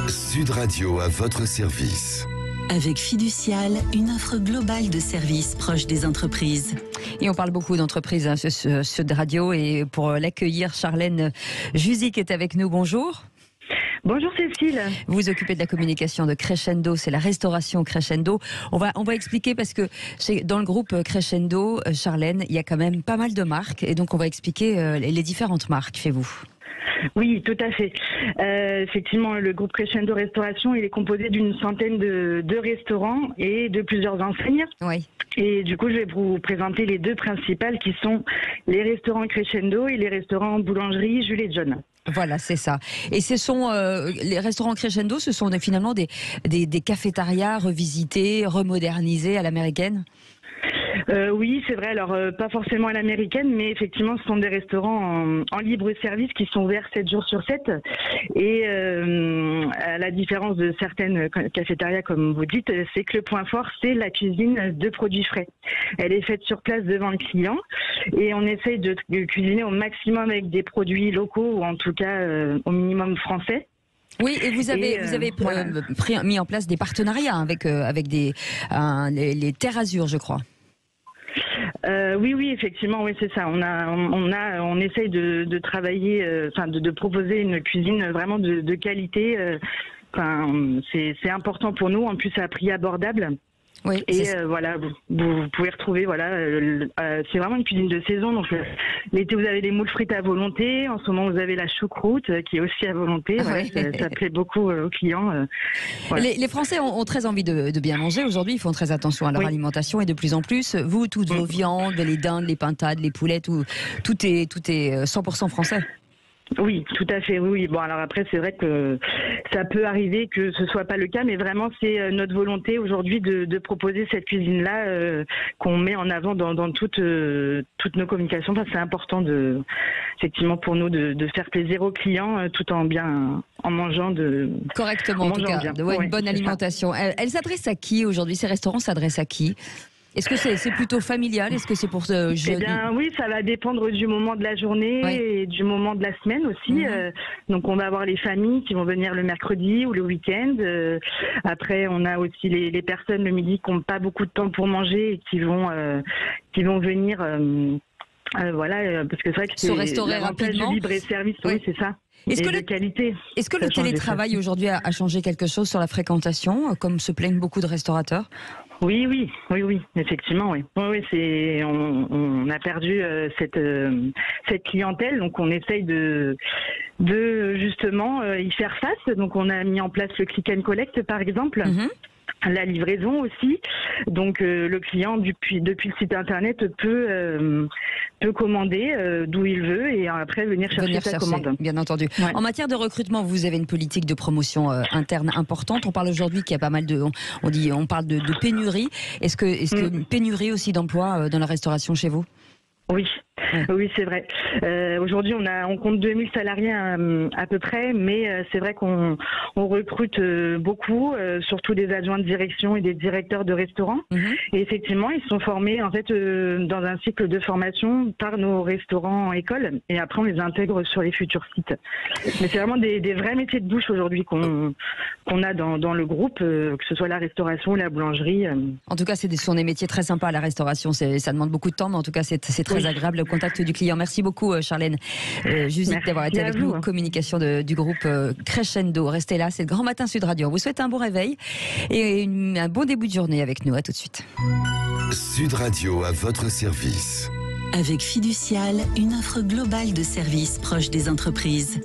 Sud Radio à votre service. Avec Fiducial, une offre globale de services proches des entreprises. Et on parle beaucoup d'entreprises sur Sud Radio. Et pour l'accueillir, Charlène Juzic est avec nous. Bonjour. Bonjour Cécile. Vous vous occupez de la communication de Crescendo, c'est la restauration Crescendo. On va expliquer parce que dans le groupe Crescendo, Charlène, il y a quand même pas mal de marques. Et donc on va expliquer les différentes marques chez vous. Oui, tout à fait. Effectivement, le groupe Crescendo Restauration, il est composé d'une centaine de restaurants et de plusieurs enseignes. Oui. Et du coup, je vais vous présenter les deux principales qui sont les restaurants Crescendo et les restaurants boulangerie Jules et John. Voilà, c'est ça. Et ce sont les restaurants Crescendo, ce sont finalement des cafétérias revisités, remodernisés à l'américaine. Oui, c'est vrai. Alors, pas forcément à l'américaine, mais effectivement, ce sont des restaurants en libre service qui sont ouverts 7 jours sur 7. Et à la différence de certaines cafétérias, comme vous dites, c'est que le point fort, c'est la cuisine de produits frais. Elle est faite sur place devant le client et on essaye de cuisiner au maximum avec des produits locaux ou en tout cas au minimum français. Oui, et vous avez voilà. mis en place des partenariats avec les Terres Azur, je crois. Oui, effectivement, oui, c'est ça. On essaye de travailler, de proposer une cuisine vraiment de qualité. C'est important pour nous. En plus, à prix abordable. Oui, et voilà, vous pouvez retrouver, c'est vraiment une cuisine de saison. Donc l'été, vous avez les moules frites à volonté. En ce moment, vous avez la choucroute qui est aussi à volonté. Voilà, ça plaît beaucoup aux clients. Voilà. Les Français ont très envie de bien manger. Aujourd'hui, ils font très attention à leur alimentation et de plus en plus. Vous, toutes vos viandes, les dindes, les pintades, les poulets, tout est 100% français. Oui, tout à fait, oui. Bon, alors après, c'est vrai que ça peut arriver que ce soit pas le cas, mais vraiment, c'est notre volonté aujourd'hui de proposer cette cuisine-là qu'on met en avant dans toutes nos communications. Enfin, c'est important effectivement, pour nous de faire plaisir aux clients tout en mangeant correctement, en tout cas, une bonne alimentation. Elle s'adresse à qui aujourd'hui? Ces restaurants s'adressent à qui? Est-ce que c'est plutôt familial? Est-ce que c'est pour jeunes? Eh bien, oui, ça va dépendre du moment de la journée et du moment de la semaine aussi. Donc, on va avoir les familles qui vont venir le mercredi ou le week-end. Après, on a aussi les personnes le midi qui n'ont pas beaucoup de temps pour manger et qui vont venir. Parce que c'est vrai que se restaurer rapidement. Du libre service, oui, c'est ça. Est-ce que qualité. Est-ce que le télétravail aujourd'hui a changé quelque chose sur la fréquentation, comme se plaignent beaucoup de restaurateurs? Oui, effectivement, oui. Oui, on a perdu cette clientèle, donc on essaye de justement y faire face. Donc on a mis en place le click and collect, par exemple. La livraison aussi. Donc le client depuis le site internet peut commander d'où il veut et après venir chercher sa commande. Bien entendu. Ouais. En matière de recrutement, vous avez une politique de promotion interne importante. On parle aujourd'hui qu'il y a pas mal on parle de pénurie. Est-ce que pénurie aussi d'emplois dans la restauration chez vous? Oui, c'est vrai. Aujourd'hui, on compte 2000 salariés à peu près, mais c'est vrai qu'on recrute beaucoup, surtout des adjoints de direction et des directeurs de restaurants. Et effectivement, ils sont formés en fait dans un cycle de formation par nos restaurants écoles, et après on les intègre sur les futurs sites. Mais c'est vraiment des vrais métiers de bouche aujourd'hui qu'on a dans le groupe, que ce soit la restauration ou la boulangerie. En tout cas, ce sont des métiers très sympas, la restauration. Ça demande beaucoup de temps, mais en tout cas, c'est très agréable, le contact du client. Merci beaucoup, Charlène Juzic, d'avoir été avec nous. Communication du groupe Crescendo. Restez là, c'est le Grand Matin Sud Radio. On vous souhaite un bon réveil et un bon début de journée avec nous. À tout de suite. Sud Radio à votre service. Avec Fiducial, une offre globale de services proches des entreprises.